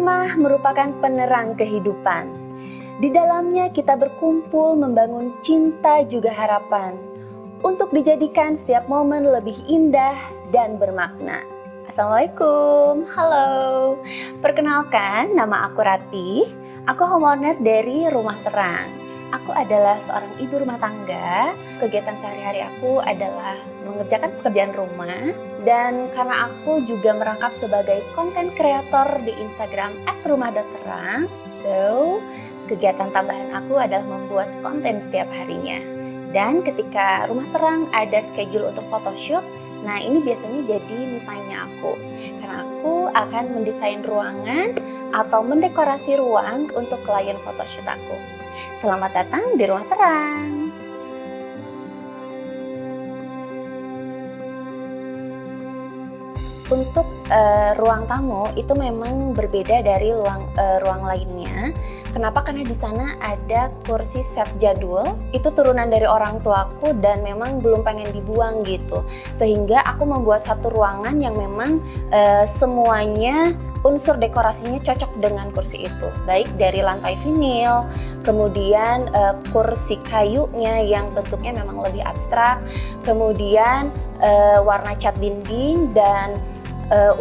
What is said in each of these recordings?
Rumah merupakan penerang kehidupan. Di dalamnya kita berkumpul membangun cinta juga harapan untuk dijadikan setiap momen lebih indah dan bermakna. Assalamualaikum, halo. Perkenalkan, nama aku Rati. Aku homeowner dari Rumah Terang. Aku adalah seorang ibu rumah tangga. Kegiatan sehari-hari aku adalah mengerjakan pekerjaan rumah. Dan karena aku juga merangkap sebagai konten kreator di Instagram @rumah.terang, so kegiatan tambahan aku adalah membuat konten setiap harinya. Dan ketika Rumah Terang ada schedule untuk photoshoot, nah ini biasanya jadi me time-nya aku. Karena aku akan mendesain ruangan atau mendekorasi ruang untuk klien photoshoot aku. Selamat datang di Rumah Terang. Untuk ruang tamu itu memang berbeda dari ruang lainnya. Kenapa? Karena di sana ada kursi set jadul. Itu turunan dari orang tuaku dan memang belum pengen dibuang gitu. Sehingga aku membuat satu ruangan yang memang semuanya unsur dekorasinya cocok dengan kursi itu. Baik dari lantai vinil, kemudian kursi kayunya yang bentuknya memang lebih abstrak, kemudian warna cat dinding dan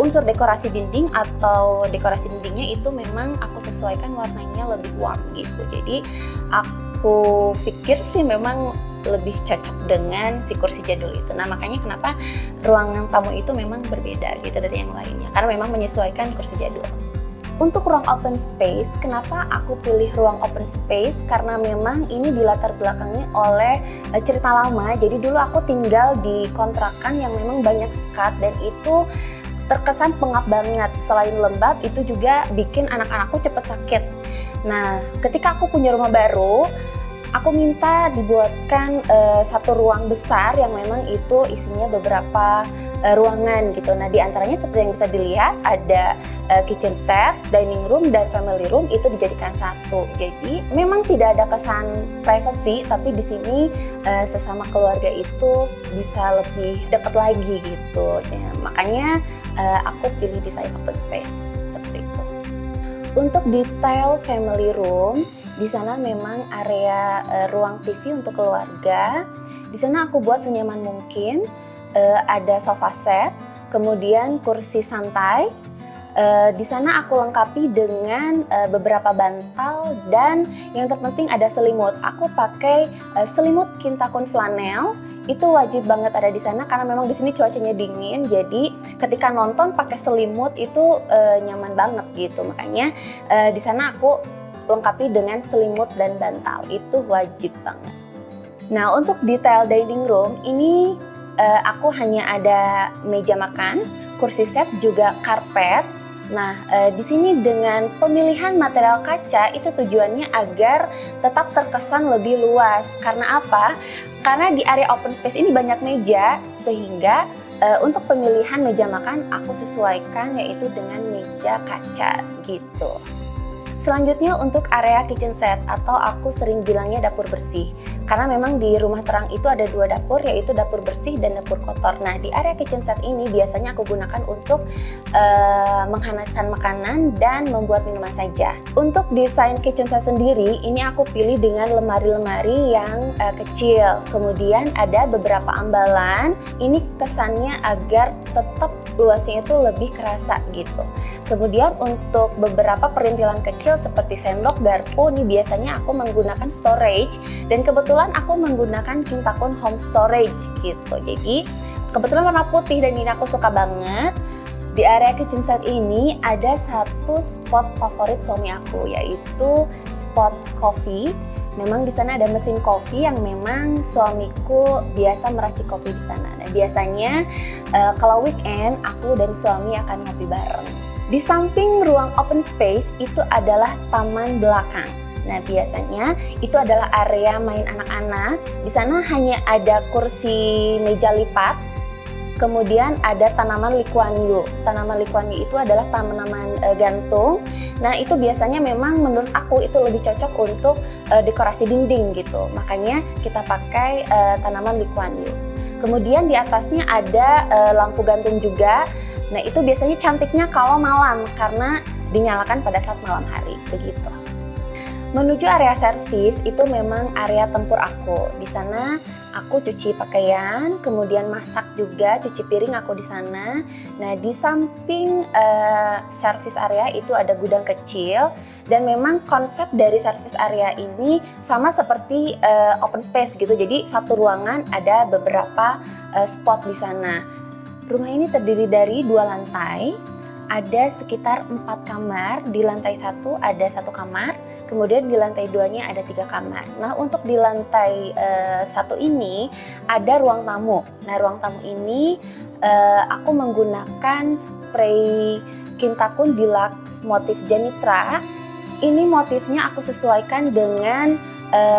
unsur dekorasi dinding atau dekorasi dindingnya itu memang aku sesuaikan warnanya lebih warm gitu. Jadi aku pikir sih memang lebih cocok dengan si kursi jadul itu. Nah makanya kenapa ruangan tamu itu memang berbeda gitu dari yang lainnya, karena memang menyesuaikan kursi jadul. Untuk ruang open space, kenapa aku pilih ruang open space? Karena memang ini dilatar belakangi oleh cerita lama. Jadi dulu aku tinggal di kontrakan yang memang banyak sekat dan itu terkesan pengap banget. Selain lembab, itu juga bikin anak-anakku cepat sakit. Nah, ketika aku punya rumah baru, aku minta dibuatkan satu ruang besar yang memang itu isinya beberapa ruangan gitu. Nah, di antaranya seperti yang bisa dilihat ada kitchen set, dining room, dan family room itu dijadikan satu. Jadi memang tidak ada kesan privacy, tapi di sini sesama keluarga itu bisa lebih dekat lagi gitu. Ya, makanya aku pilih desain open space seperti itu. Untuk detail family room, di sana memang area ruang TV untuk keluarga. Di sana aku buat senyaman mungkin. Ada sofa set, kemudian kursi santai. Di sana aku lengkapi dengan beberapa bantal dan yang terpenting ada selimut. Aku pakai selimut Kintakun flanel. Itu wajib banget ada di sana karena memang di sini cuacanya dingin. Jadi ketika nonton pakai selimut itu nyaman banget gitu. Makanya di sana aku lengkapi dengan selimut dan bantal. Itu wajib banget. Nah, untuk detail dining room ini aku hanya ada meja makan, kursi set, juga karpet. Nah, di sini dengan pemilihan material kaca itu tujuannya agar tetap terkesan lebih luas. Karena apa? Karena di area open space ini banyak meja, sehingga untuk pemilihan meja makan aku sesuaikan yaitu dengan meja kaca gitu. Selanjutnya untuk area kitchen set atau aku sering bilangnya dapur bersih. Karena memang di Rumah Terang itu ada dua dapur, yaitu dapur bersih dan dapur kotor. Nah, di area kitchen set ini biasanya aku gunakan untuk menghangatkan makanan dan membuat minuman saja. Untuk desain kitchen set sendiri, ini aku pilih dengan lemari-lemari yang kecil. Kemudian ada beberapa ambalan. Ini kesannya agar tetap luasnya itu lebih kerasa gitu. Kemudian untuk beberapa perintilan kecil seperti sendok, garpu, ini biasanya aku menggunakan storage dan kebetulan aku menggunakan Kintakun home storage gitu. Jadi kebetulan warna putih dan ini aku suka banget. Di area kitchen set ini ada satu spot favorit suami aku, yaitu spot coffee. Memang di sana ada mesin kopi yang memang suamiku biasa meracik kopi di sana. Nah, biasanya kalau weekend aku dan suami akan ngopi bareng. Di samping ruang open space itu adalah taman belakang. Nah, biasanya itu adalah area main anak-anak. Di sana hanya ada kursi meja lipat. Kemudian ada tanaman likuanyu. Tanaman likuanyu itu adalah tanaman gantung. Nah, itu biasanya memang menurut aku itu lebih cocok untuk dekorasi dinding gitu. Makanya kita pakai tanaman likuanyu. Kemudian di atasnya ada lampu gantung juga. Nah itu biasanya cantiknya kalau malam karena dinyalakan pada saat malam hari, begitu. Menuju area servis itu memang area tempur aku. Di sana aku cuci pakaian, kemudian masak juga, cuci piring aku di sana. Nah di samping servis area itu ada gudang kecil, dan memang konsep dari servis area ini sama seperti open space gitu. Jadi satu ruangan ada beberapa spot di sana. Rumah ini terdiri dari 2 lantai, ada sekitar 4 kamar. Di lantai 1 ada 1 kamar. Kemudian di lantai 2-nya ada 3 kamar. Nah untuk di lantai 1 ini ada ruang tamu. Nah ruang tamu ini aku menggunakan spray Kintakun Deluxe motif Janitra. Ini motifnya aku sesuaikan dengan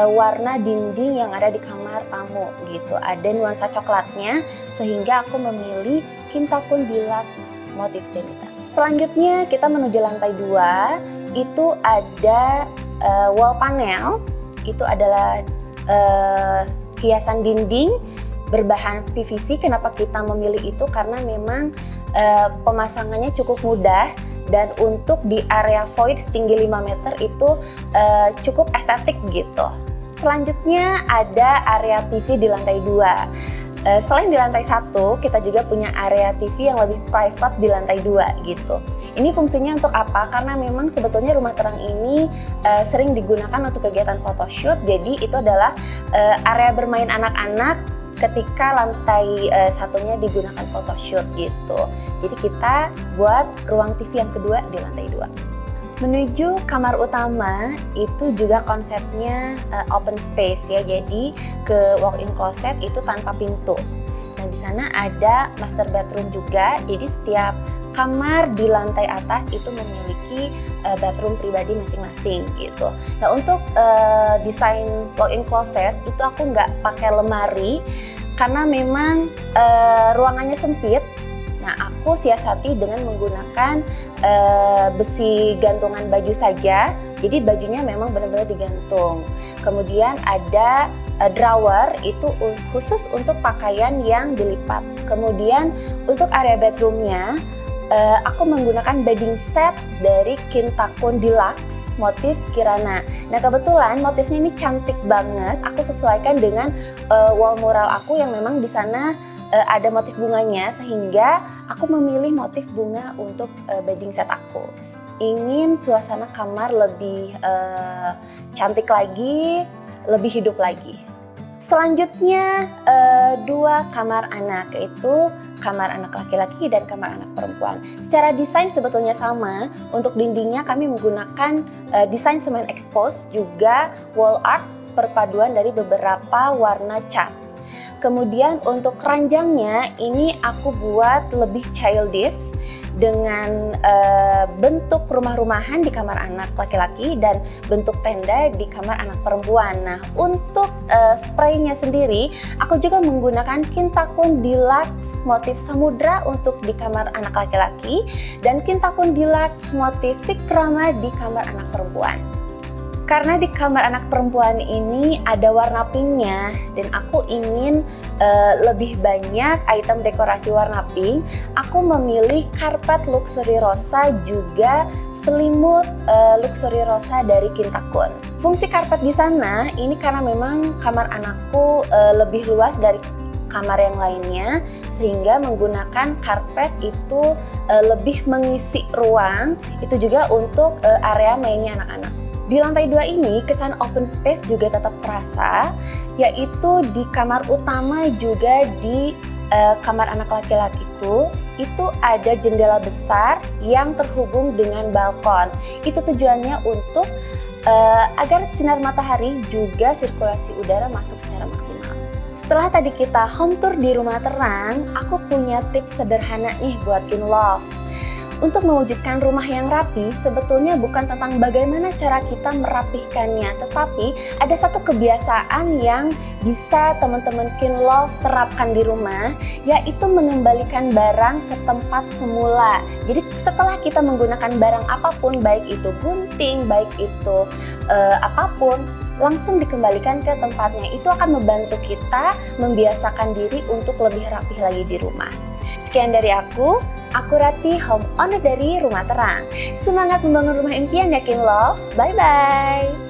warna dinding yang ada di kamar tamu gitu. Ada nuansa coklatnya sehingga aku memilih Kintakun Deluxe motif Janitra. Selanjutnya kita menuju lantai 2. Itu ada wall panel, itu adalah hiasan dinding berbahan PVC. Kenapa kita memilih itu? Karena memang pemasangannya cukup mudah, dan untuk di area void setinggi 5 meter itu cukup estetik gitu. Selanjutnya ada area TV di lantai 2. Selain di lantai 1, kita juga punya area TV yang lebih private di lantai 2 gitu. Ini fungsinya untuk apa? Karena memang sebetulnya rumah terang ini sering digunakan untuk kegiatan photoshoot. Jadi itu adalah area bermain anak-anak ketika lantai satunya digunakan photoshoot gitu. Jadi kita buat ruang TV yang kedua di lantai 2. Menuju kamar utama itu juga konsepnya open space ya, jadi ke walk-in closet itu tanpa pintu. Nah di sana ada master bedroom juga, jadi setiap kamar di lantai atas itu memiliki bedroom pribadi masing-masing gitu. Nah untuk desain walk-in closet itu aku nggak pakai lemari karena memang ruangannya sempit. Nah, aku siasati dengan menggunakan besi gantungan baju saja. Jadi bajunya memang benar-benar digantung. Kemudian ada drawer itu khusus untuk pakaian yang dilipat. Kemudian untuk area bedroomnya, aku menggunakan bedding set dari Kintakun Deluxe motif Kirana. Nah kebetulan motifnya ini cantik banget. Aku sesuaikan dengan wall mural aku yang memang di sana ada motif bunganya, sehingga aku memilih motif bunga untuk bedding set aku. Ingin suasana kamar lebih cantik lagi, lebih hidup lagi. Selanjutnya 2 kamar anak, yaitu kamar anak laki-laki dan kamar anak perempuan. Secara desain sebetulnya sama. Untuk dindingnya kami menggunakan desain semen expose, juga wall art perpaduan dari beberapa warna cat. Kemudian untuk ranjangnya ini aku buat lebih childish dengan bentuk rumah-rumahan di kamar anak laki-laki dan bentuk tenda di kamar anak perempuan. Nah untuk spraynya sendiri aku juga menggunakan Kintakun Deluxe motif samudra untuk di kamar anak laki-laki dan Kintakun Deluxe motif Vikrama di kamar anak perempuan. Karena di kamar anak perempuan ini ada warna pinknya dan aku ingin lebih banyak item dekorasi warna pink, aku memilih karpet luxury rosa juga selimut luxury rosa dari Kintakun. Fungsi karpet di sana ini karena memang kamar anakku lebih luas dari kamar yang lainnya, sehingga menggunakan karpet itu lebih mengisi ruang, itu juga untuk area mainnya anak-anak. Di lantai 2 ini kesan open space juga tetap terasa, yaitu di kamar utama juga di kamar anak laki-lakiku itu ada jendela besar yang terhubung dengan balkon. Itu tujuannya untuk agar sinar matahari juga sirkulasi udara masuk secara maksimal. Setelah tadi kita home tour di rumah terang, aku punya tips sederhana nih buat in love. Untuk mewujudkan rumah yang rapi, sebetulnya bukan tentang bagaimana cara kita merapihkannya, tetapi ada satu kebiasaan yang bisa teman-teman Kinlove terapkan di rumah, yaitu mengembalikan barang ke tempat semula. Jadi setelah kita menggunakan barang apapun, baik itu gunting, baik itu apapun, langsung dikembalikan ke tempatnya. Itu akan membantu kita membiasakan diri untuk lebih rapih lagi di rumah. Sekian dari aku. Aku Rati, home owner dari Rumah Terang. Semangat membangun rumah impian, yakin love. Bye-bye.